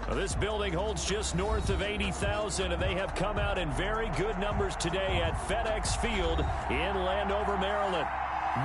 Well, this building holds just north of 80,000, and they have come out in very good numbers today at FedEx Field in Landover, Maryland.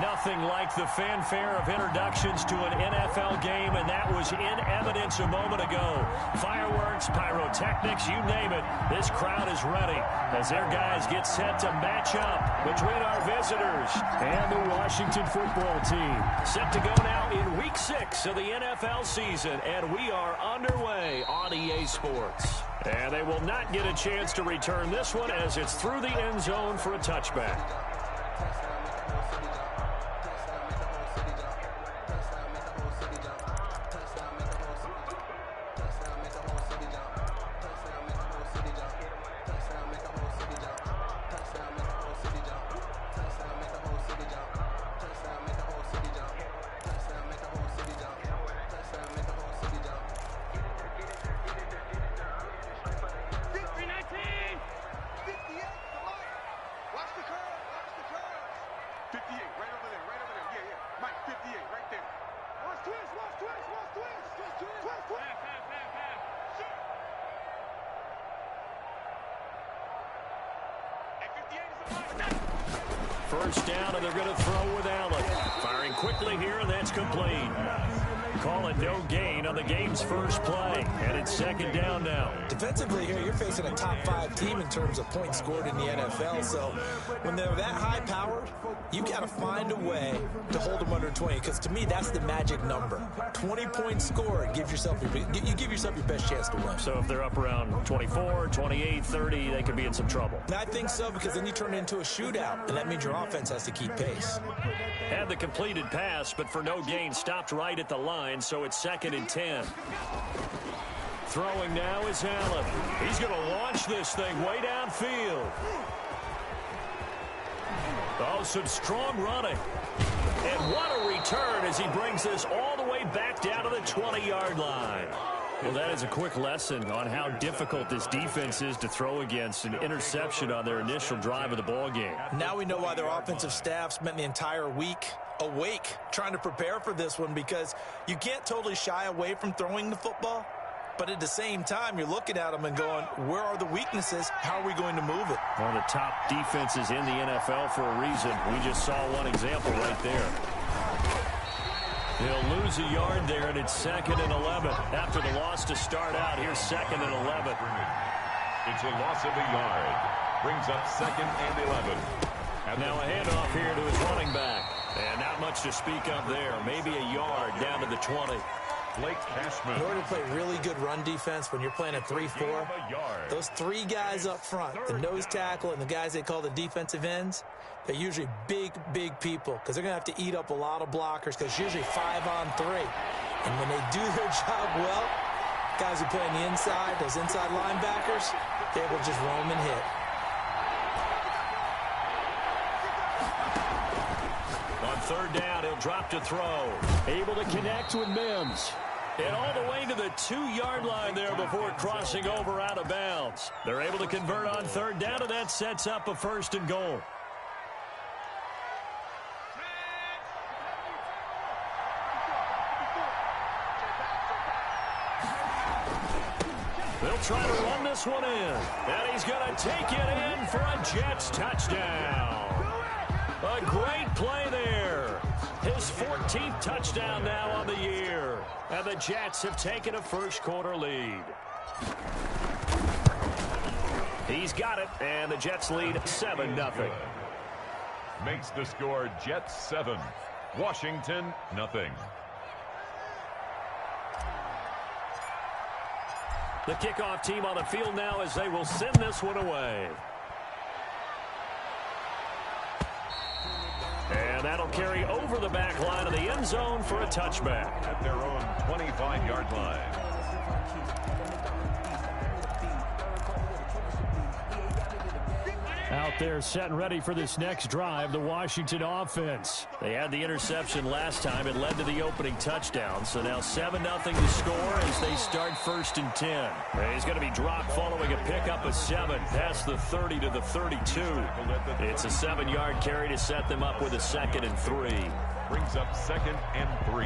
Nothing like the fanfare of introductions to an NFL game, and that was in evidence a moment ago. Fireworks, pyrotechnics, you name it. This crowd is ready as their guys get set to match up between our visitors and the Washington football team. Set to go now in Week 6 of the NFL season, and we are underway on EA Sports. And they will not get a chance to return this one as it's through the end zone for a touchback. First down, and they're going to throw with Allen. Firing quickly here, and that's complete. Call it no gain on the game's first play, and it's second down now. Defensively here, you're facing a top-5 team in terms of points scored in the NFL, so when they're that high-powered, you got to find a way to hold them under 20, because to me, that's the magic number. 20 points scored, you give yourself your best chance to win. So if they're up around 24, 28, 30, they could be in some trouble. And I think so, because then you turn it into a shootout, and that means your offense has to keep pace. Had the completed pass, but for no gain, stopped right at the line, so it's second and 10. Throwing now is Allen. He's going to launch this thing way downfield. Oh, some strong running. And what a return as he brings this all the way back down to the 20-yard line. Well, that is a quick lesson on how difficult this defense is to throw against. An interception on their initial drive of the ball game. Now we know why their offensive staff spent the entire week awake trying to prepare for this one, because you can't totally shy away from throwing the football, but at the same time you're looking at them and going, where are the weaknesses? How are we going to move it? One of the top defenses in the NFL for a reason. We just saw one example right there. He'll lose a yard there, and it's second and 11. After the loss to start out, here's second and 11. It's a loss of a yard. Brings up second and 11. And now a handoff here to his running back. And not much to speak of there. Maybe a yard down to the 20. Blake Cashman. In order to play really good run defense when you're playing a 3-4, those three guys up front, the nose tackle and the guys they call the defensive ends, they're usually big, big people, because they're going to have to eat up a lot of blockers, because usually 5-on-3. And when they do their job well, guys who play on the inside, those inside linebackers, they will just roam and hit. On third down, he'll drop to throw. Able to connect with Mims. And all the way to the 2-yard line there before crossing over out of bounds. They're able to convert on third down, and that sets up a first and goal. They'll try to run this one in. And he's going to take it in for a Jets touchdown. A great play there. His 14th touchdown now on the year. And the Jets have taken a first-quarter lead. He's got it, and the Jets lead 7-0. Makes the score Jets 7, Washington nothing. The kickoff team on the field now as they will send this one away. And that'll carry over the back line of the end zone for a touchback. At their own 25-yard line. Out there set and ready for this next drive, the Washington offense. They had the interception last time. It led to the opening touchdown. So now 7-0 to score as they start first and 10. He's going to be dropped following a pickup of 7 past the 30 to the 32. It's a 7-yard carry to set them up with a second and 3. Brings up second and 3.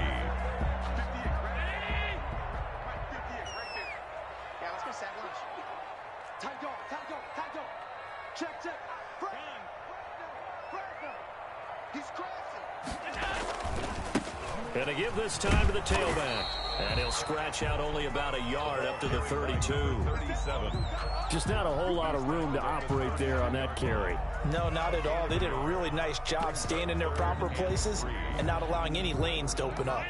And to give this time to the tailback. And he'll scratch out only about a yard up to the 32. 37. Just not a whole lot of room to operate there on that carry. No, not at all. They did a really nice job staying in their proper places and not allowing any lanes to open up.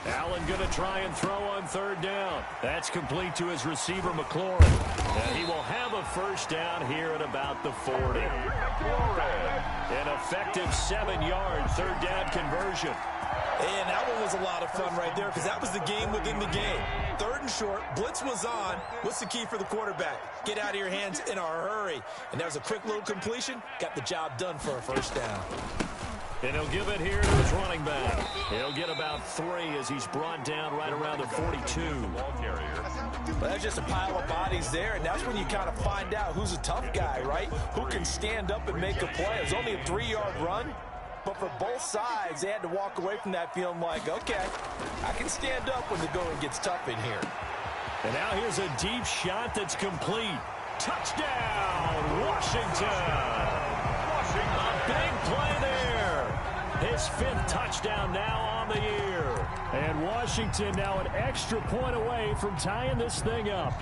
Allen going to try and throw on third down. That's complete to his receiver, McLaurin. And he will have a first down here at about the 40. An effective 7-yard third down conversion. And that one was a lot of fun right there because that was the game within the game. Third and short, blitz was on. What's the key for the quarterback? Get out of your hands in a hurry. And that was a quick little completion. Got the job done for a first down. And he'll give it here to his running back. He'll get about 3 as he's brought down right around the 42. But that's just a pile of bodies there, and that's when you kind of find out who's a tough guy, right? Who can stand up and make a play. It was only a 3-yard run, but for both sides, they had to walk away from that feeling like, okay, I can stand up when the going gets tough in here. And now here's a deep shot that's complete. Touchdown, Washington! A big play there. His 5th touchdown now on the year. And Washington now an extra point away from tying this thing up.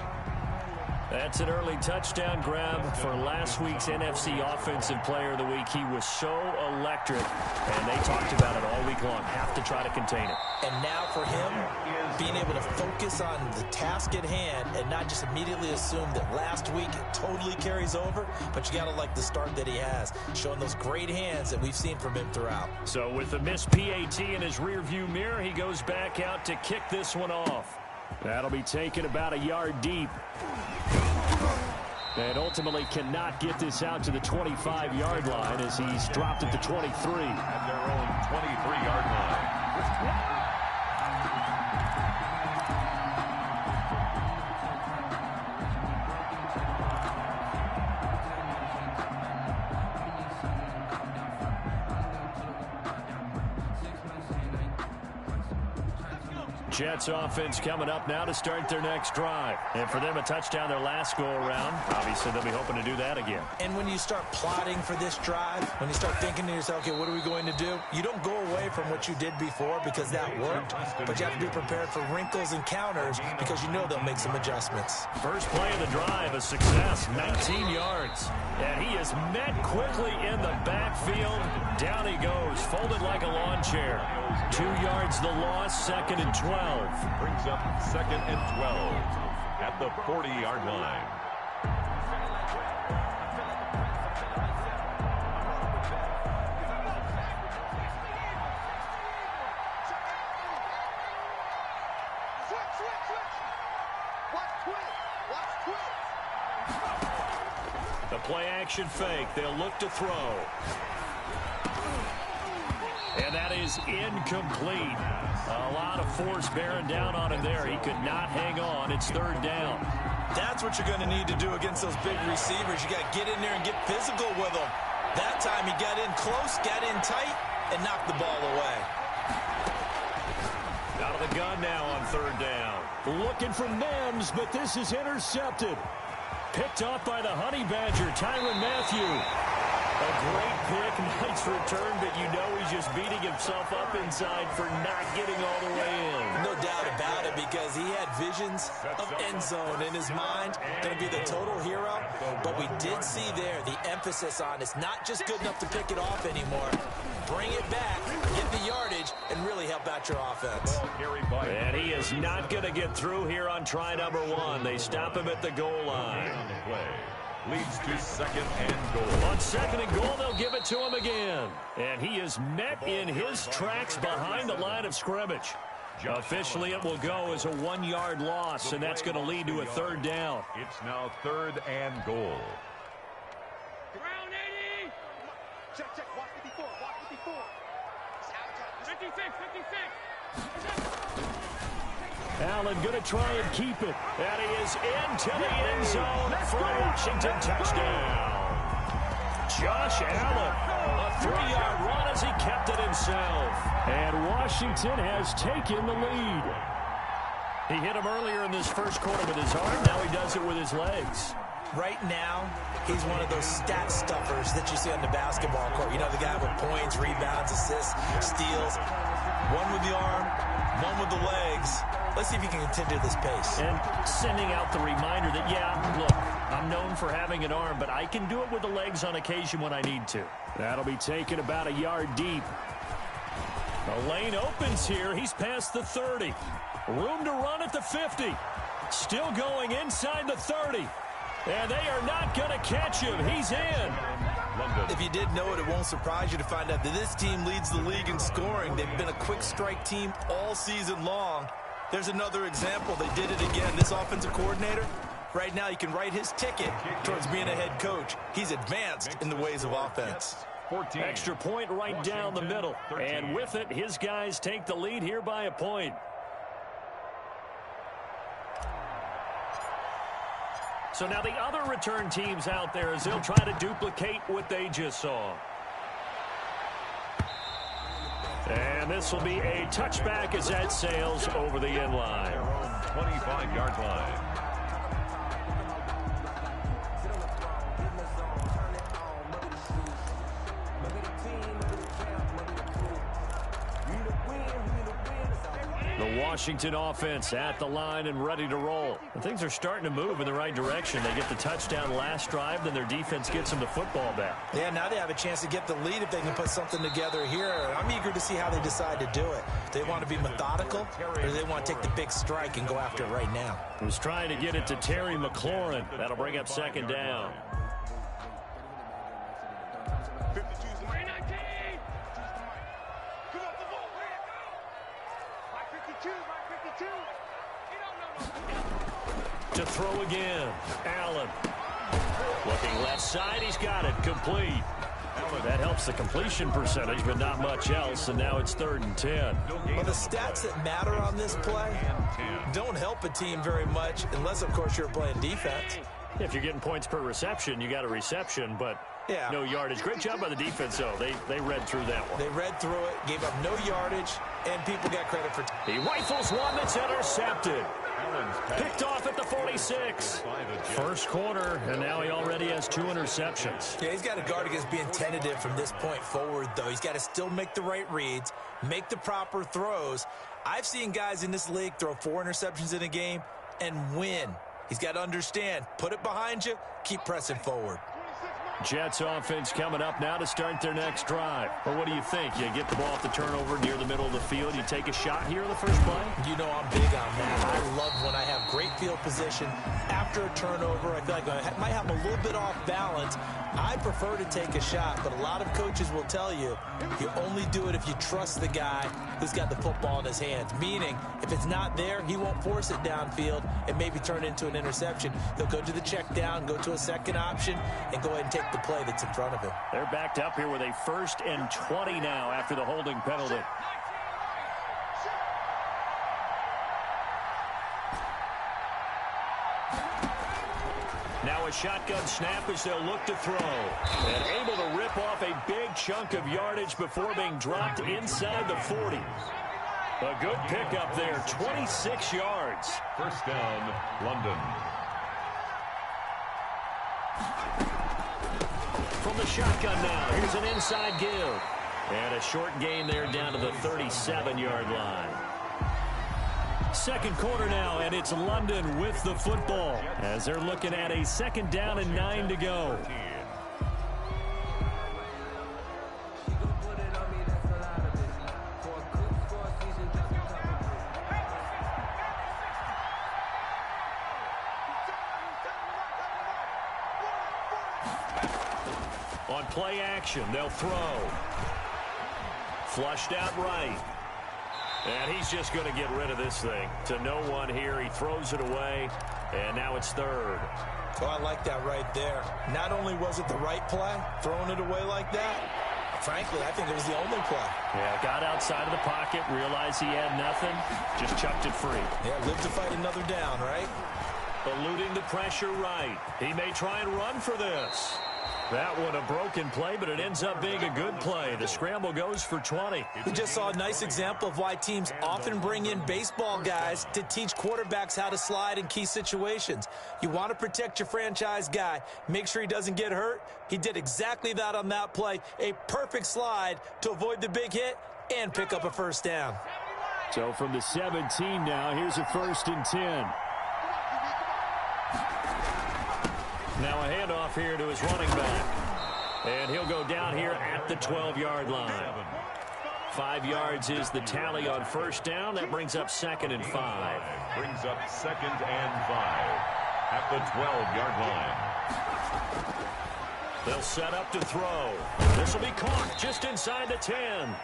That's an early touchdown grab for last week's NFC Offensive Player of the Week. He was so electric, and they talked about it all week long. Have to try to contain it. And now for him, being able to focus on the task at hand and not just immediately assume that last week it totally carries over, but you got to like the start that he has, showing those great hands that we've seen from him throughout. So with the missed PAT in his rearview mirror, he goes back out to kick this one off. That'll be taken about a yard deep. And ultimately cannot get this out to the 25-yard line as he's dropped at the 23. At their own 23-yard line. Jets offense coming up now to start their next drive. And for them, a touchdown their last go-around. Obviously, they'll be hoping to do that again. And when you start plotting for this drive, when you start thinking to yourself, okay, what are we going to do? You don't go away from what you did before because that worked, but you have to be prepared for wrinkles and counters because you know they'll make some adjustments. First play of the drive, a success, 19 yards. And he is met quickly in the backfield. Down he goes, folded like a lawn chair. 2 yards the loss, 2nd and 12. Brings up 2nd and 12 at the 40-yard line. The play-action fake. They'll look to throw. And that is incomplete. A lot of force bearing down on him there. He could not hang on. It's 3rd down. That's what you're going to need to do against those big receivers. You got to get in there and get physical with them. That time he got in close, got in tight, and knocked the ball away. Out of the gun now on 3rd down. Looking for Mims, but this is intercepted. Picked off by the Honey Badger, Tyrann Mathieu. A great pick, nice return, but you know he's just beating himself up inside for not getting all the way in. No doubt about it, because he had visions of end zone in his mind. Going to be the total hero, but we did see there the emphasis on it's not just good enough to pick it off anymore. Bring it back, get the yardage, and really help out your offense. And he is not going to get through here on try number 1. They stop him at the goal line. Leads to 2nd and goal. On 2nd and goal, they'll give it to him again. And he is met in his tracks behind the line of scrimmage. Officially, it will go as a 1-yard loss, and that's going to lead to a 3rd down. It's now 3rd and goal. Ground 80. Check. Watch 54. Watch 54. 56. Allen going to try and keep it. And he is into the end zone for a Washington touchdown. Josh Allen, a 3-yard run as he kept it himself. And Washington has taken the lead. He hit him earlier in this first quarter with his arm. Now he does it with his legs. Right now, he's one of those stat stuffers that you see on the basketball court. You know, the guy with points, rebounds, assists, steals. One with the arm, one with the legs. Let's see if he can continue this pace. And sending out the reminder that, yeah, look, I'm known for having an arm, but I can do it with the legs on occasion when I need to. That'll be taken about a yard deep. The lane opens here. He's past the 30. Room to run at the 50. Still going inside the 30. And they are not going to catch him. He's in. If you did know it, it won't surprise you to find out that this team leads the league in scoring. They've been a quick strike team all season long. There's another example. They did it again. This offensive coordinator, right now you can write his ticket towards being a head coach. He's advanced in the ways of offense. 14. Extra point right down the middle. And with it, his guys take the lead here by a point. So now the other return teams out there as they'll try to duplicate what they just saw. And this will be a touchback as that sails over the end line. 25-yard line. The Washington offense at the line and ready to roll. And things are starting to move in the right direction. They get the touchdown last drive, then their defense gets them the football back. Yeah, now they have a chance to get the lead if they can put something together here. I'm eager to see how they decide to do it. Do they want to be methodical, or do they want to take the big strike and go after it right now? He was trying to get it to Terry McLaurin. That'll bring up second down. To throw again. Allen. Looking left side. He's got it. Complete. That helps the completion percentage, but not much else. And now it's 3rd and 10. Well, the stats that matter on this play don't help a team very much unless, of course, you're playing defense. If you're getting points per reception, you got a reception, but no yardage. Great job by the defense, though. They read through that one. They read through it, gave up no yardage, and people got credit for it. He rifles one that's intercepted. Picked off at the 46. First quarter, and now he already has 2 interceptions. Yeah, he's got to guard against being tentative from this point forward, though. He's got to still make the right reads, make the proper throws. I've seen guys in this league throw 4 interceptions in a game and win. He's got to understand, put it behind you, keep pressing forward. Jets offense coming up now to start their next drive. Well, what do you think? You get the ball off the turnover near the middle of the field. You take a shot here in the first play? You know I'm big on that. I love when I have great field position after a turnover. I feel like I might have a little bit off balance. I prefer to take a shot, but a lot of coaches will tell you, you only do it if you trust the guy who's got the football in his hands. Meaning, if it's not there, he won't force it downfield and maybe turn it into an interception. He'll go to the check down, go to a second option, and go ahead and take the play that's in front of him. They're backed up here with a 1st and 20 now after the holding penalty. Now a shotgun snap as they'll look to throw. And able to rip off a big chunk of yardage before being dropped inside the 40. A good pickup there, 26 yards. First down, London. From the shotgun now, here's an inside give. And a short gain there down to the 37-yard line. Second quarter now, and it's London with the football as they're looking at a 2nd down and 9 to go. On play action, they'll throw. Flushed out right. And he's just going to get rid of this thing. To no one here, he throws it away, and now it's 3rd. Oh, I like that right there. Not only was it the right play, throwing it away like that, frankly, I think it was the only play. Yeah, got outside of the pocket, realized he had nothing, just chucked it free. Yeah, live to fight another down, right? Eluding the pressure right. He may try and run for this. That one a broken play, but it ends up being a good play. The scramble goes for 20. We just saw a nice example of why teams often bring in baseball guys to teach quarterbacks how to slide in key situations. You want to protect your franchise guy. Make sure he doesn't get hurt. He did exactly that on that play. A perfect slide to avoid the big hit and pick up a first down. So from the 17 now, here's a 1st and 10. Now a handoff here to his running back. And he'll go down here at the 12-yard line. 5 yards is the tally on first down. That brings up 2nd and 5. Brings up 2nd and 5 at the 12-yard line. They'll set up to throw. This will be caught just inside the 10.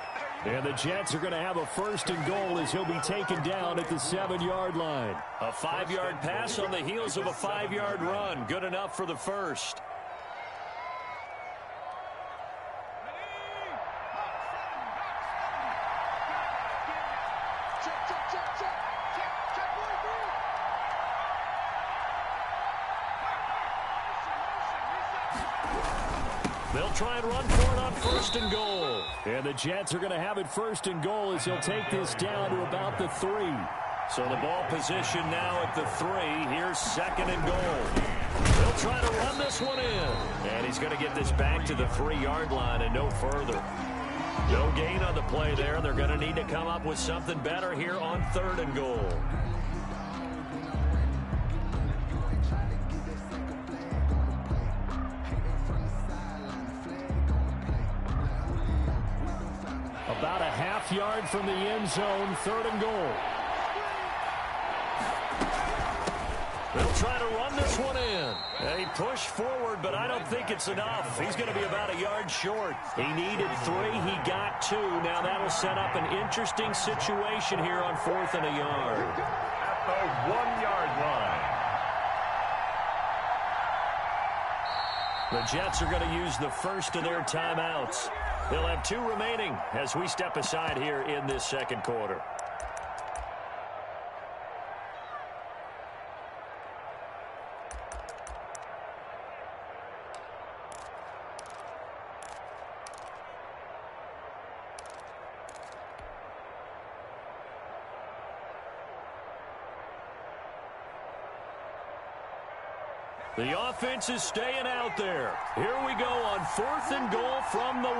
And the Jets are going to have a 1st and goal as he'll be taken down at the 7-yard line. A 5-yard pass on the heels of a 5-yard run. Good enough for the first. They'll try and run for it on 1st and goal. And the Jets are going to have it 1st and goal as he'll take this down to about the 3. So the ball position now at the 3. Here's 2nd and goal. They'll try to run this one in. And he's going to get this back to the 3-yard line and no further. No gain on the play there. They're going to need to come up with something better here on 3rd and goal. About a half-yard from the end zone, 3rd and goal. They'll try to run this one in. And he pushed forward, but I don't think it's enough. He's going to be about a yard short. He needed 3. He got 2. Now that'll set up an interesting situation here on 4th and a yard. At the 1-yard line. The Jets are going to use the first of their timeouts. They'll have 2 remaining as we step aside here in this 2nd quarter. The offense is staying out there. Here we go on 4th and goal from the 1.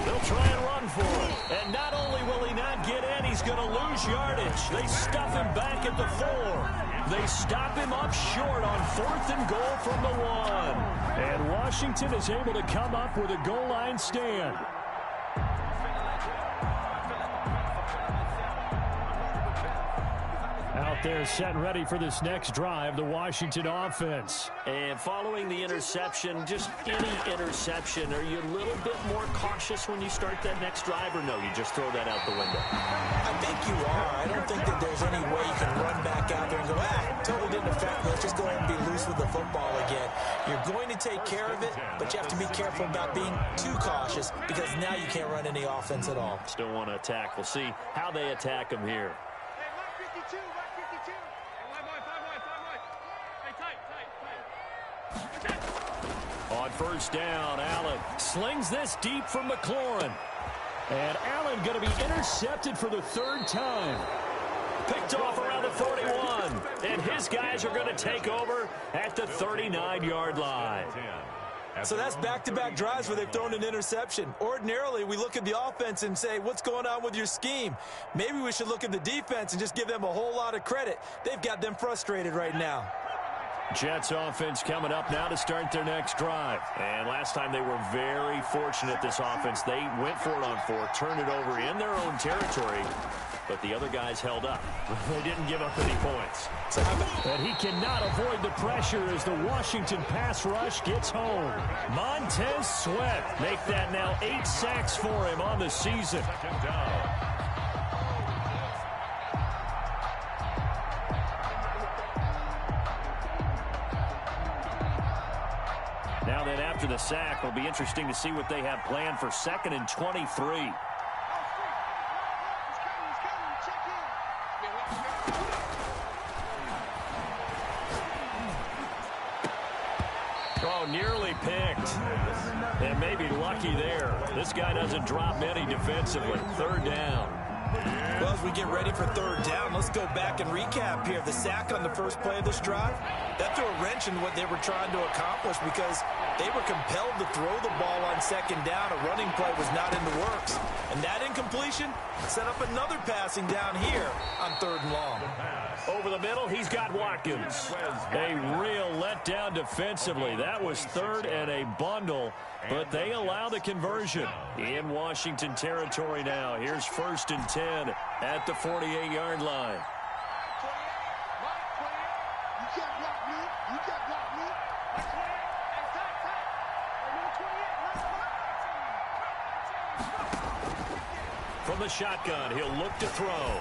They'll try and run for it. And not only will he not get in, he's going to lose yardage. They stuff him back at the 4. They stop him up short on 4th and goal from the 1. And Washington is able to come up with a goal line stand. Out there set and ready for this next drive, the Washington offense. And following the interception, just any interception, are you a little bit more cautious when you start that next drive, or no, you just throw that out the window? I think you are. I don't think that there's any way you can run back out there and go, totally didn't affect me. Let's just go ahead and be loose with the football again. You're going to take care of it, but you have to be careful about being too cautious because now you can't run any offense at all. Still want to attack. We'll see how they attack him here. On 1st down, Allen slings this deep from McLaurin. And Allen going to be intercepted for the 3rd time. Picked off around the 41. And his guys are going to take over at the 39-yard line. So that's back-to-back drives where they've thrown an interception. Ordinarily, we look at the offense and say, what's going on with your scheme? Maybe we should look at the defense and just give them a whole lot of credit. They've got them frustrated right now. Jets offense coming up now to start their next drive. And last time they were very fortunate, this offense. They went for it on 4, turned it over in their own territory, but the other guys held up. They didn't give up any points. But he cannot avoid the pressure as the Washington pass rush gets home. Montez Sweat make that now 8 sacks for him on the season. Now then, after the sack, it'll be interesting to see what they have planned for 2nd and 23. Oh, nearly picked. And maybe lucky there. This guy doesn't drop many defensively. 3rd down. Well, as we get ready for 3rd down, let's go back and recap here. The sack on the first play of this drive, that threw a wrench in what they were trying to accomplish because they were compelled to throw the ball on 2nd down. A running play was not in the works. And that incompletion set up another passing down here on 3rd and long. Over the middle, he's got Watkins. A real letdown defensively. That was 3rd and a bundle, but they allow the conversion. In Washington territory now. Here's 1st and 10 at the 48-yard line. From the shotgun, he'll look to throw.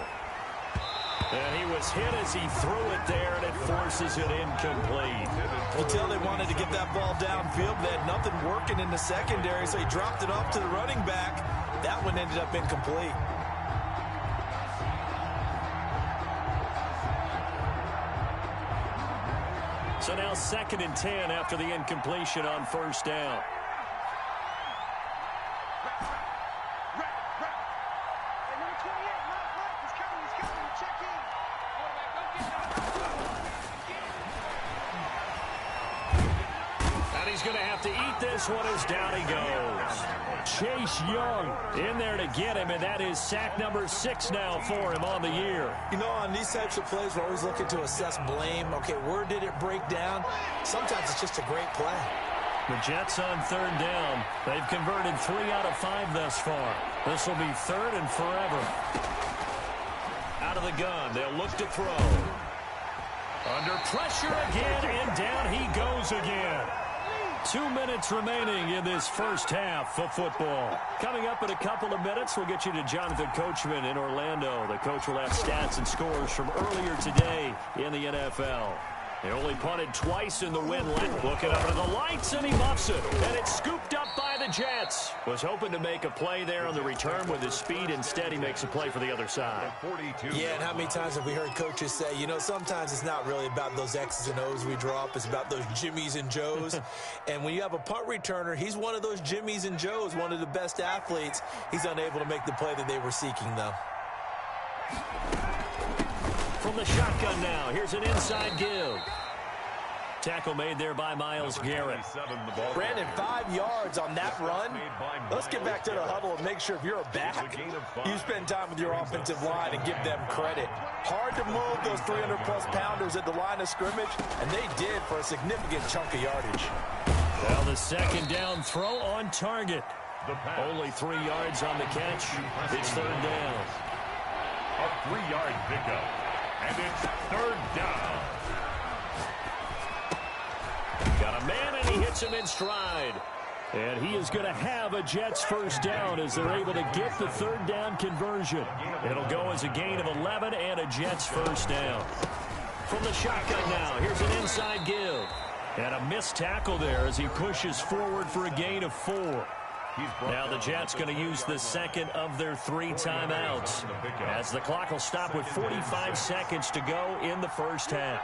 And he was hit as he threw it there, and it forces it incomplete. You tell they wanted to get that ball downfield. They had nothing working in the secondary, so he dropped it off to the running back. That one ended up incomplete. So now 2nd and 10 after the incompletion on 1st down. This one is down he goes. Chase Young in there to get him, and that is sack number 6 now for him on the year. You know, on these types of plays, we're always looking to assess blame. Okay, where did it break down? Sometimes it's just a great play. The Jets on 3rd down. They've converted 3 out of 5 thus far. This will be 3rd and forever. Out of the gun, they'll look to throw. Under pressure again, and down he goes again. 2 minutes remaining in this first half of football. Coming up in a couple of minutes, we'll get you to Jonathan Coachman in Orlando. The coach will have stats and scores from earlier today in the NFL. They only punted twice in the win. Looking up at the lights, and he muffs it. And it's scooped up by the Jets. Was hoping to make a play there on the return with his speed. Instead, he makes a play for the other side. Yeah, and how many times have we heard coaches say, you know, sometimes it's not really about those X's and O's we draw up. It's about those Jimmies and Joes. And when you have a punt returner, he's one of those Jimmies and Joes, one of the best athletes. He's unable to make the play that they were seeking, though. From the shotgun now, here's an inside give. Tackle made there by Myles Garrett. Brandon, 5 yards on that run. Let's get back to the huddle and make sure if you're a back, you spend time with your offensive line and give them credit. Hard to move those 300-plus pounders at the line of scrimmage, and they did for a significant chunk of yardage. Well, the 2nd down throw on target. Only 3 yards on the catch. It's 3rd down. A 3-yard pickup. And it's 3rd down. Got a man, and he hits him in stride. And he is going to have a Jets 1st down as they're able to get the 3rd down conversion. It'll go as a gain of 11 and a Jets 1st down. From the shotgun now, here's an inside give. And a missed tackle there as he pushes forward for a gain of 4. Now the Jets going to use the 2nd of their 3 timeouts as the clock will stop with 45 seconds to go in the first half.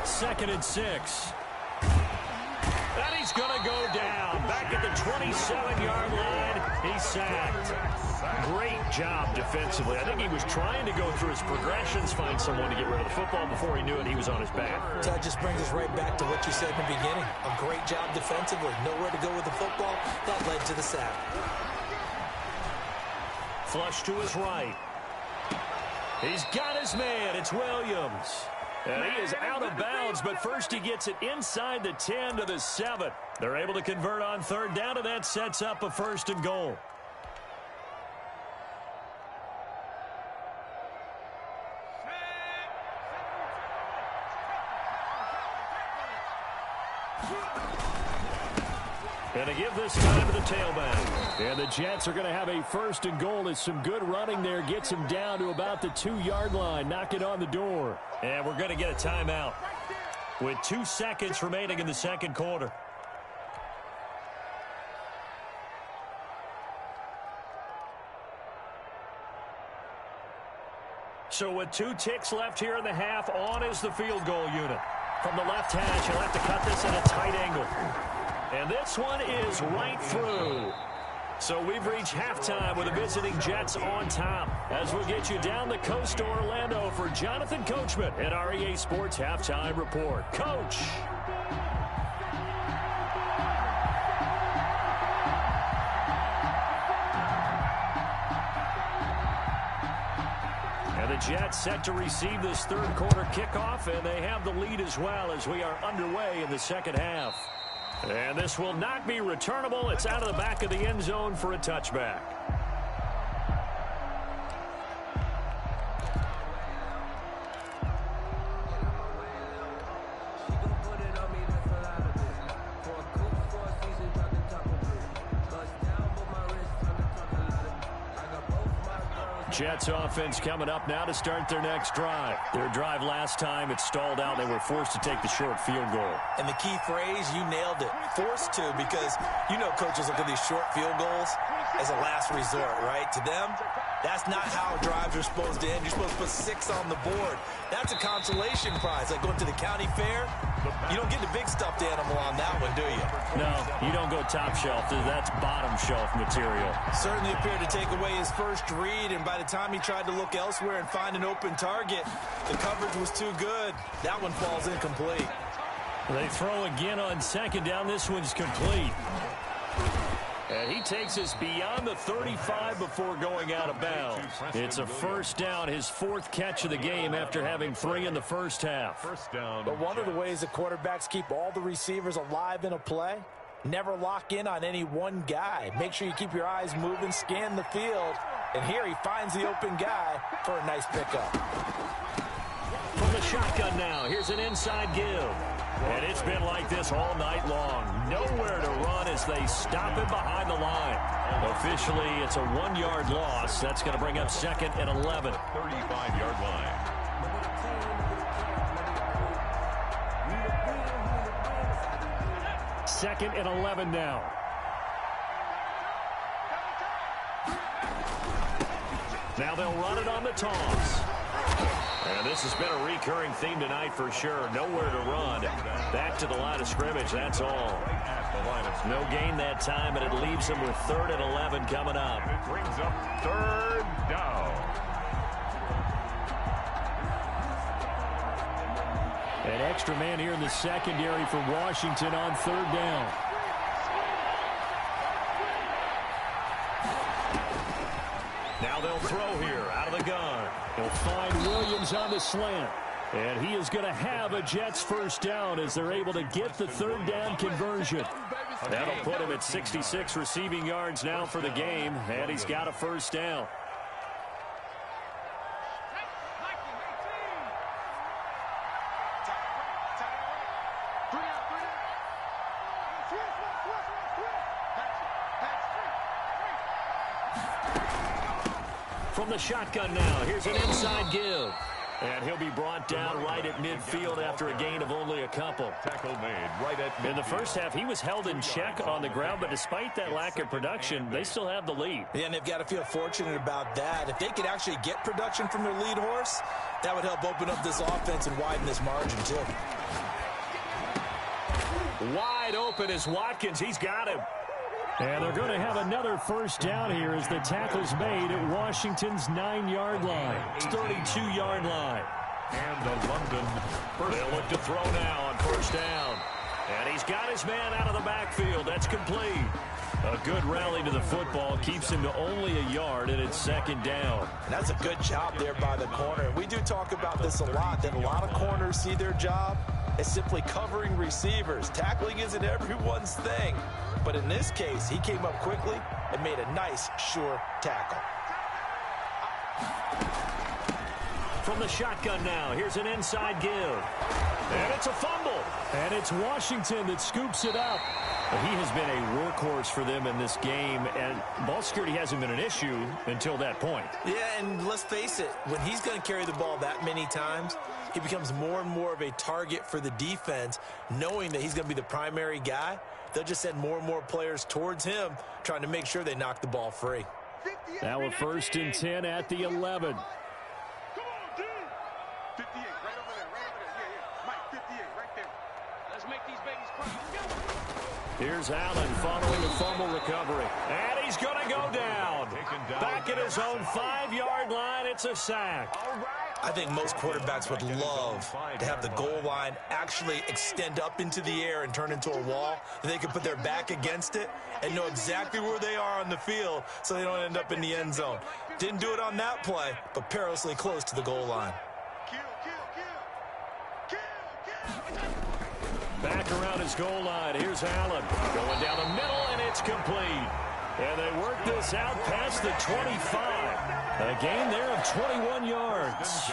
2nd and 6. And he's going to go down. Back at the 27-yard line, he's sacked. Great job defensively. I think he was trying to go through his progressions, find someone to get rid of the football. Before he knew it, he was on his back. So that just brings us right back to what you said in the beginning. A great job defensively. Nowhere to go with the football. That led to the sack. Flush to his right. He's got his man. It's Williams. And he is out of bounds, but first he gets it inside the 10 to the 7. They're able to convert on 3rd down, and that sets up a 1st and goal. And to give this time to the tailback. And the Jets are going to have a 1st and goal as some good running there gets him down to about the 2-yard line. Knock it on the door. And we're going to get a timeout with 2 seconds remaining in the 2nd quarter. So with 2 ticks left here in the half, on is the field goal unit. From the left hash, he'll have to cut this at a tight angle. And this one is right through. So we've reached halftime with the visiting Jets on top. As we'll get you down the coast to Orlando for Jonathan Coachman at our EA Sports Halftime Report. Coach! And the Jets set to receive this third quarter kickoff, and they have the lead as well as we are underway in the second half. And this will not be returnable. It's out of the back of the end zone for a touchback. Jets offense coming up now to start their next drive. Their drive last time, it stalled out. They were forced to take the short field goal. And the key phrase, you nailed it. Forced to, because you know coaches look at these short field goals as a last resort, right? To them, that's not how drives are supposed to end. You're supposed to put 6 on the board. That's a consolation prize, like going to the county fair. You don't get the big stuffed animal on that one, do you? No, you don't go top shelf. That's bottom shelf material. Certainly appeared to take away his first read, and by the time he tried to look elsewhere and find an open target, the coverage was too good. That one falls incomplete. They throw again on second down. This one's complete. And he takes us beyond the 35 before going out of bounds. It's a first down, his 4th catch of the game after having 3 in the first half. First down. But one of the ways the quarterbacks keep all the receivers alive in a play, never lock in on any one guy. Make sure you keep your eyes moving, scan the field. And here he finds the open guy for a nice pickup. From the shotgun now, here's an inside give. And it's been like this all night long. Nowhere to run as they stop him behind the line. Officially, it's a 1-yard loss. That's going to bring up 2nd and 11. 35-yard line. Second and 11 now. Now they'll run it on the toss. And this has been a recurring theme tonight for sure. Nowhere to run. Back to the line of scrimmage, that's all. No gain that time, and it leaves them with 3rd and 11 coming up. It brings up 3rd down. An extra man here in the secondary for Washington on 3rd down. Now they'll throw here out of the gun. He'll find Williams on the slant. And he is going to have a Jets first down as they're able to get the 3rd down conversion. That'll put him at 66 receiving yards now for the game, and he's got a first down. From the shotgun now, here's an inside give. And he'll be brought down right at midfield after a gain of only a couple. Tackle made right at midfield. In the first half, he was held in check on the ground, but despite that lack of production, they still have the lead. Yeah, and they've got to feel fortunate about that. If they could actually get production from their lead horse, that would help open up this offense and widen this margin, too. Wide open is Watkins. He's got him. And they're going to have another first down here as the tackle's made at Washington's 9-yard line. 32-yard line. And the London first. They'll look to throw now on first down. And he's got his man out of the backfield. That's complete. A good rally to the football keeps him to only a yard, and it's 2nd down. And that's a good job there by the corner. We do talk about this a lot, that a lot of corners see their job as simply covering receivers. Tackling isn't everyone's thing. But in this case, he came up quickly and made a nice, sure tackle. From the shotgun now, here's an inside give. And it's a fumble. And it's Washington that scoops it up. He has been a workhorse for them in this game, and ball security hasn't been an issue until that point. Yeah, and let's face it, when he's going to carry the ball that many times, he becomes more and more of a target for the defense, knowing that he's going to be the primary guy. They'll just send more and more players towards him, trying to make sure they knock the ball free. Now a 1st and 10 at the 11. 58, right over there, right over there. Yeah, yeah. Mike, 58, right there. Let's make these babies cry. Here's Allen following the fumble recovery. And he's going to go down. Back at his own 5-yard line, it's a sack. I think most quarterbacks would love to have the goal line actually extend up into the air and turn into a wall. They can put their back against it and know exactly where they are on the field so they don't end up in the end zone. Didn't do it on that play, but perilously close to the goal line. Back around his goal line. Here's Allen going down the middle, and it's complete. And they work this out past the 25. A gain there of 21 yards.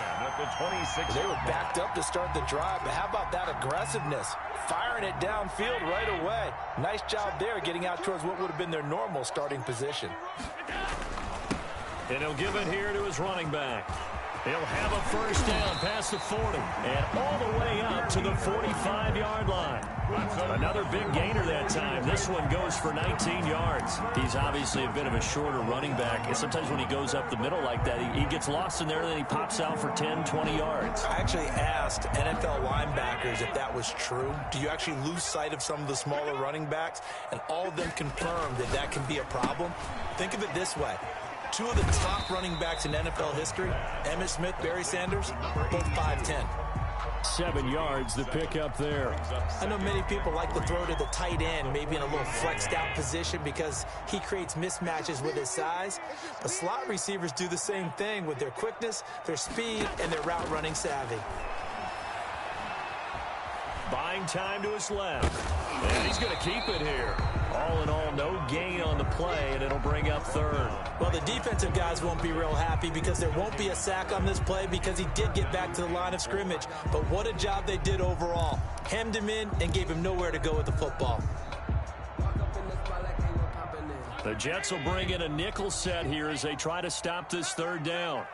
They were backed up to start the drive, but how about that aggressiveness? Firing it downfield right away. Nice job there getting out towards what would have been their normal starting position. And he'll give it here to his running back. He'll have a first down past the 40 and all the way up to the 45-yard line. Another big gainer that time. This one goes for 19 yards. He's obviously a bit of a shorter running back. And sometimes when he goes up the middle like that, he gets lost in there, and then he pops out for 10, 20 yards. I actually asked NFL linebackers if that was true. Do you actually lose sight of some of the smaller running backs? And all of them confirmed that that can be a problem. Think of it this way. Two of the top running backs in NFL history, Emmitt Smith, Barry Sanders, both 5'10". 7 yards, the pickup there. I know many people like to throw to the tight end, maybe in a little flexed out position because he creates mismatches with his size. But slot receivers do the same thing with their quickness, their speed, and their route running savvy. Buying time to his left. And he's going to keep it here. All in all, no gain on the play, and it'll bring up third. Well, the defensive guys won't be real happy because there won't be a sack on this play because he did get back to the line of scrimmage. But what a job they did overall. Hemmed him in and gave him nowhere to go with the football. The Jets will bring in a nickel set here as they try to stop this third down.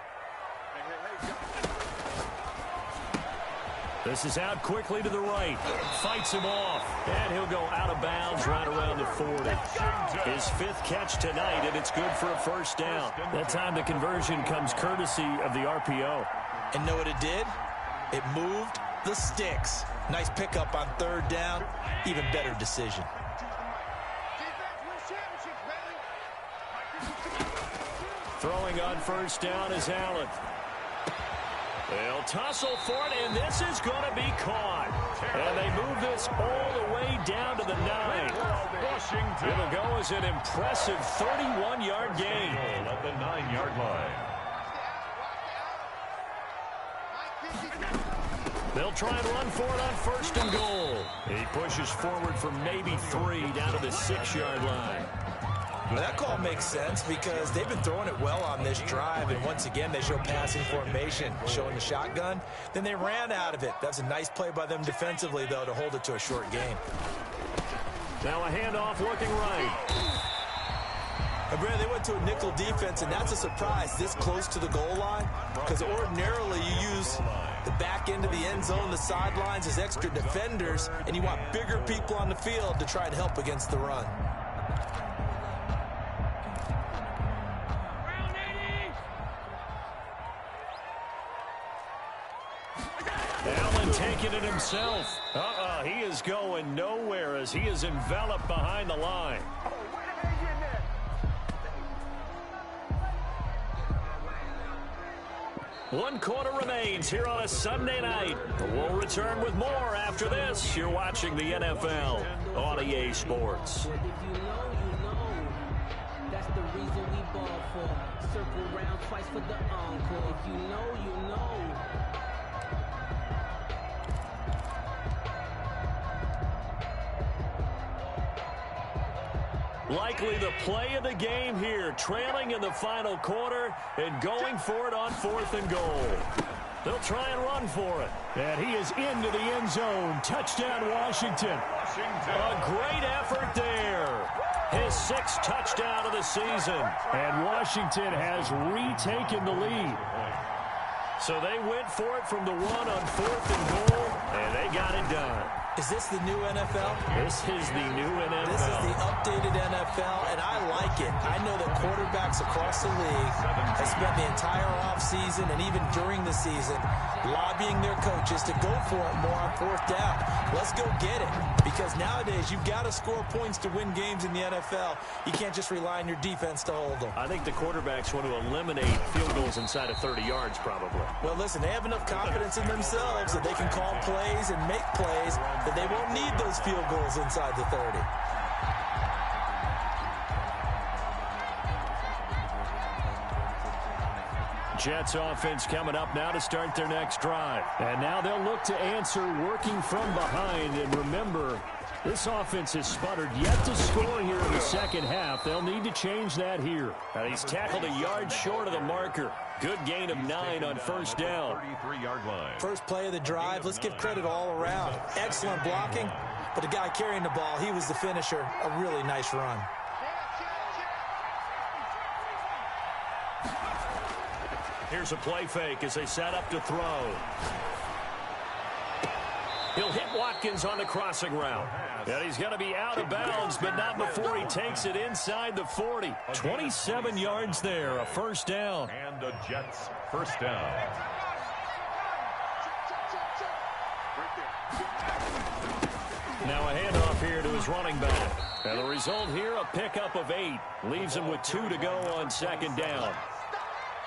This is out quickly to the right. Fights him off. And he'll go out of bounds right around the 40. His 5th catch tonight, and it's good for a first down. That time the conversion comes courtesy of the RPO. And know what it did? It moved the sticks. Nice pickup on third down. Even better decision. Throwing on first down is Allen. They'll tussle for it, and this is going to be caught. And they move this all the way down to the 9. It'll go as an impressive 31-yard gain. At the 9-yard line. They'll try and run for it on first and goal. He pushes forward for maybe 3 down to the 6-yard line. Well, that call makes sense because they've been throwing it well on this drive, and once again they show passing formation, showing the shotgun. Then they ran out of it. That's a nice play by them defensively, though, to hold it to a short gain. Now a handoff looking right. And Brad, they went to a nickel defense, and that's a surprise this close to the goal line because ordinarily you use the back end of the end zone, the sidelines as extra defenders, and you want bigger people on the field to try and help against the run. Allen taking it himself. He is going nowhere as he is enveloped behind the line. One quarter remains here on a Sunday night. We'll return with more after this. You're watching the NFL on EA Sports. If you know, you know. That's the reason we ball for. Circle round twice for the encore. If you know, you know. Likely the play of the game here, trailing in the final quarter and going for it on 4th and goal. They'll try and run for it. And he is into the end zone. Touchdown, Washington. A great effort there. His 6th touchdown of the season. And Washington has retaken the lead. So they went for it from the 1 on 4th and goal, and they got it done. Is this the new NFL? This is the new NFL. This is the updated NFL. NFL, and I like it. I know that quarterbacks across the league have spent the entire offseason and even during the season lobbying their coaches to go for it more on fourth down. Let's go get it, because nowadays you've got to score points to win games in the NFL. You can't just rely on your defense to hold them. I think the quarterbacks want to eliminate field goals inside of 30 yards probably. Well, listen, they have enough confidence in themselves that they can call plays and make plays that they won't need those field goals inside the 30. Jets offense coming up now to start their next drive. And now they'll look to answer working from behind. And remember, this offense has sputtered yet to score here in the second half. They'll need to change that here. Now he's tackled a yard short of the marker. Good gain of 9 on first down. 33-yard line. First play of the drive, let's give credit all around. Excellent blocking, but the guy carrying the ball, he was the finisher. A really nice run. Here's a play fake as they set up to throw. He'll hit Watkins on the crossing route. And he's going to be out of bounds, but not before he takes it inside the 40. 27 yards there, a first down. And the Jets first down. Now a handoff here to his running back. And the result here, a pickup of 8. Leaves him with 2 to go on second down.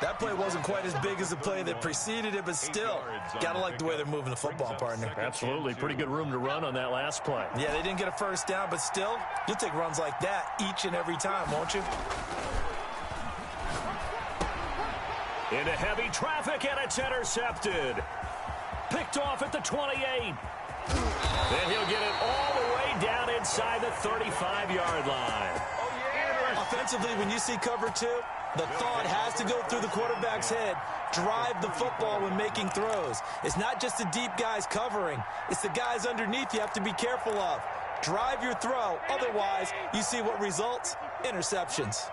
That play wasn't quite as big as the play that preceded it, but still, gotta like the way they're moving the football, partner. Absolutely. Pretty good room to run on that last play. Yeah, they didn't get a first down, but still, you'll take runs like that each and every time, won't you? Into heavy traffic, and it's intercepted. Picked off at the 28. Then he'll get it all the way down inside the 35-yard line. Offensively, when you see cover 2, the thought has to go through the quarterback's head. Drive the football when making throws. It's not just the deep guys covering. It's the guys underneath you have to be careful of. Drive your throw. Otherwise, you see what results? Interceptions.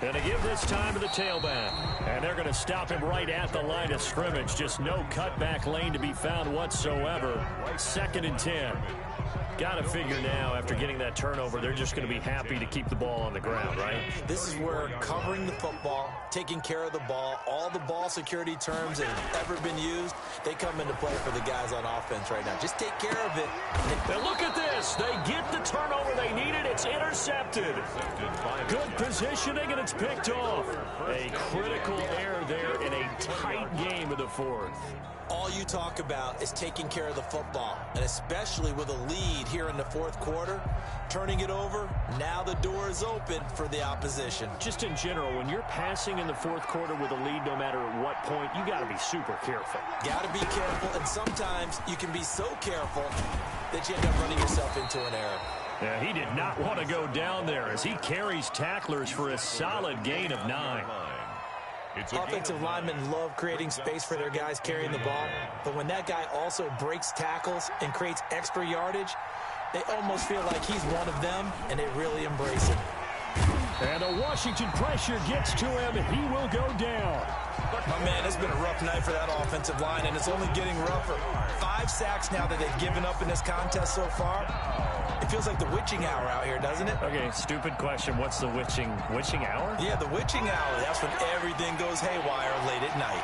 And to give this time to the tailback. And they're going to stop him right at the line of scrimmage. Just no cutback lane to be found whatsoever. 2nd and 10. Got to figure now, after getting that turnover, they're just going to be happy to keep the ball on the ground, right? This is where covering the football, taking care of the ball, all the ball security terms that have ever been used, they come into play for the guys on offense right now. Just take care of it. And look at this. They get the turnover they needed. It's intercepted. Good positioning, and it's picked off. A critical error there in a tight game of the 4th. All you talk about is taking care of the football, and especially with a lead here in the 4th quarter, turning it over, now the door is open for the opposition. Just in general, when you're passing in the 4th quarter with a lead, no matter at what point, you got to be super careful. Got to be careful, and sometimes you can be so careful that you end up running yourself into an error. Yeah, he did not want to go down there as he carries tacklers for a solid gain of 9. Offensive linemen love creating space for their guys carrying the ball, but when that guy also breaks tackles and creates extra yardage, they almost feel like he's one of them, and they really embrace him. And the Washington pressure gets to him, and he will go down. My man, it's been a rough night for that offensive line, and it's only getting rougher. 5 sacks now that they've given up in this contest so far. It feels like the witching hour out here, doesn't it? Okay, stupid question. What's the witching hour? Yeah, the witching hour. That's when everything goes haywire late at night.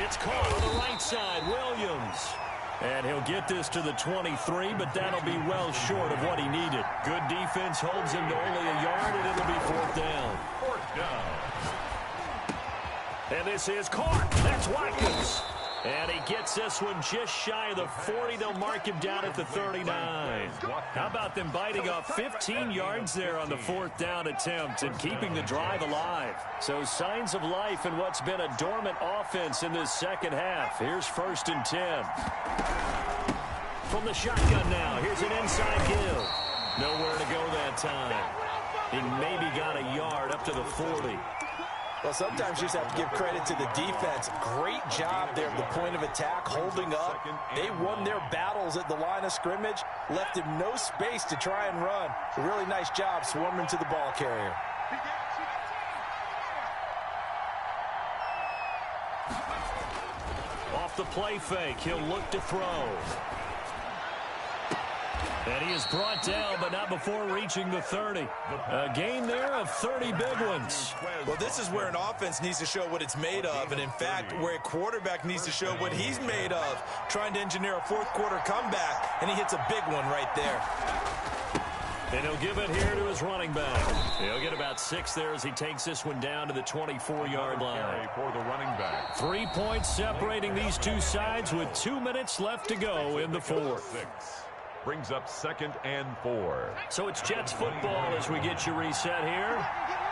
It's caught on the right side, Williams. And he'll get this to the 23, but that'll be well short of what he needed. Good defense holds him to only a yard, and it'll be 4th down. 4th down. And this is caught. That's Watkins. And he gets this one just shy of the 40. They'll mark him down at the 39. How about them biting off 15 yards there on the 4th down attempt and keeping the drive alive? So signs of life in what's been a dormant offense in this second half. Here's 1st and 10. From the shotgun now. Here's an inside give. Nowhere to go that time. He maybe got a yard up to the 40. Well, sometimes you just have to give credit to the defense. Great job there at the point of attack, holding up. They won their battles at the line of scrimmage, left him no space to try and run. A really nice job swarming to the ball carrier. Off the play fake, he'll look to throw. And he is brought down, but not before reaching the 30. A gain there of 30 big ones. Well, this is where an offense needs to show what it's made of, and in fact, where a quarterback needs to show what he's made of, trying to engineer a fourth quarter comeback, and he hits a big one right there. And he'll give it here to his running back. He'll get about 6 there as he takes this one down to the 24-yard line. For the running back. 3 points separating these two sides with 2 minutes left to go in the fourth. Brings up 2nd and 4. So it's Jets football as we get you reset here.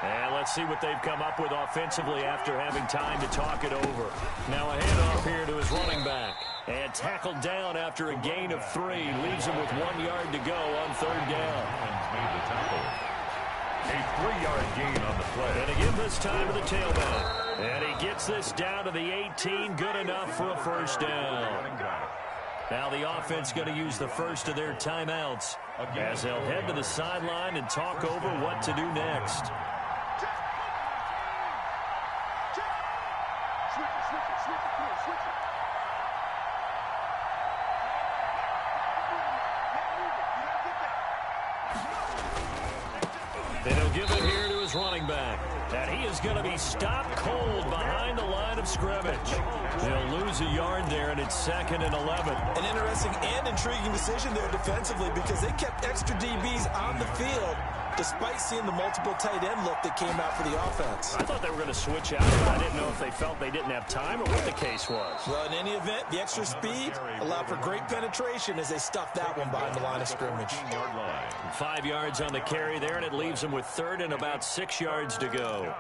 And let's see what they've come up with offensively after having time to talk it over. Now a handoff here to his running back. And tackled down after a gain of 3. Leaves him with 1 yard to go on 3rd down. Made the tackle. A 3-yard gain on the play. And again this time to the tailback. And he gets this down to the 18. Good enough for a first down. Now the offense going to use the first of their timeouts as they'll head to the sideline and talk over what to do next. And he'll give it here to his running back. And he is going to be stopped cold behind the line of scrimmage. He'll lose a yard there, and it's 2nd and 11. An interesting and intriguing decision there defensively because they kept extra DBs on the field despite seeing the multiple tight end look that came out for the offense. I thought they were going to switch out, but I didn't know if they felt they didn't have time or what the case was. Well, in any event, the extra speed allowed for great penetration as they stuffed that one behind the line of scrimmage. 5 yards on the carry there, and it leaves them with 3rd and about 6 yards to go.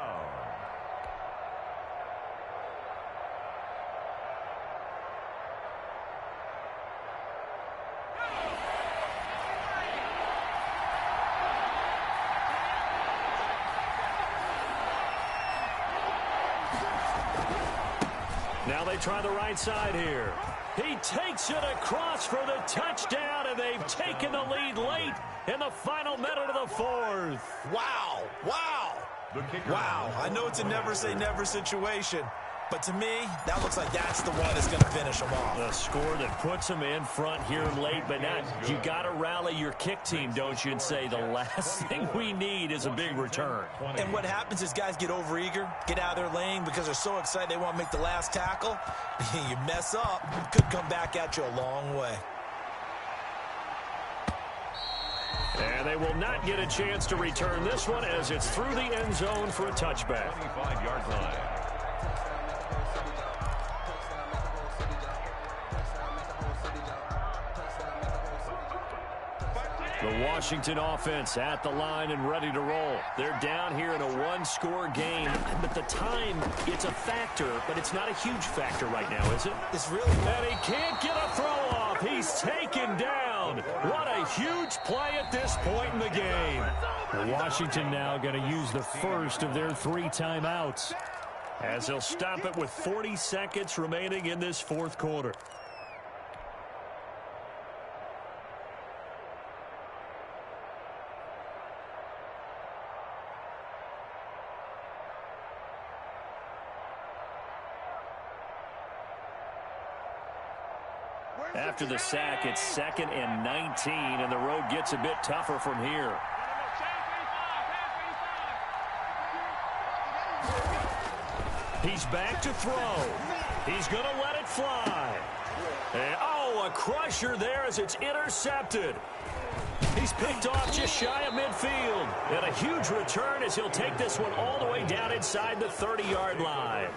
Now they try the right side here. He takes it across for the touchdown, and they've taken the lead late in the final minute of the 4th. Wow. Wow. Wow. I know it's a never-say-never situation, but to me, that looks like that's the one that's going to finish them off. The score that puts them in front here late, but not. You got to rally your kick team, don't you, and say the last thing we need is a big return. And what happens is guys get overeager, get out of their lane because they're so excited they want to make the last tackle. You mess up, could come back at you a long way. And they will not get a chance to return this one as it's through the end zone for a touchback. 25-yard line. The Washington offense at the line and ready to roll. They're down here in a one-score game. But the time, it's a factor, but it's not a huge factor right now, is it? It's really... And he can't get a throw off. He's taken down. What a huge play at this point in the game. Washington now going to use the first of their 3 timeouts as they'll stop it with 40 seconds remaining in this 4th quarter. After the sack, it's 2nd and 19, and the road gets a bit tougher from here. He's back to throw. He's going to let it fly. And, oh, a crusher there as it's intercepted. He's picked off just shy of midfield. And a huge return as he'll take this one all the way down inside the 30-yard line.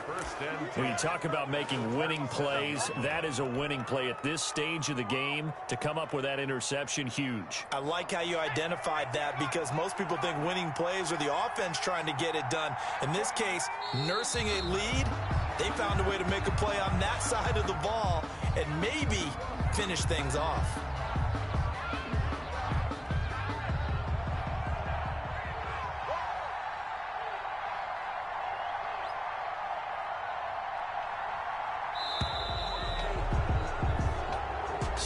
When you talk about making winning plays, that is a winning play at this stage of the game. To come up with that interception, huge. I like how you identified that because most people think winning plays are the offense trying to get it done. In this case, nursing a lead, they found a way to make a play on that side of the ball and maybe finish things off.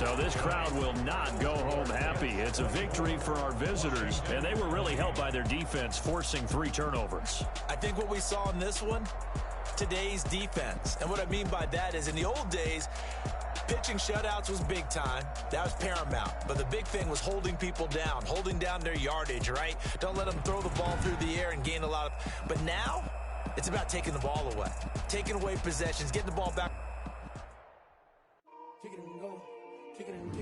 So this crowd will not go home happy. It's a victory for our visitors, and they were really helped by their defense, forcing 3 turnovers. I think what we saw in this one, today's defense. And what I mean by that is in the old days, pitching shutouts was big time. That was paramount. But the big thing was holding people down, holding down their yardage, right? Don't let them throw the ball through the air and gain a lot of... But now, it's about taking the ball away. Taking away possessions, getting the ball back. Kick it and go. Kick it and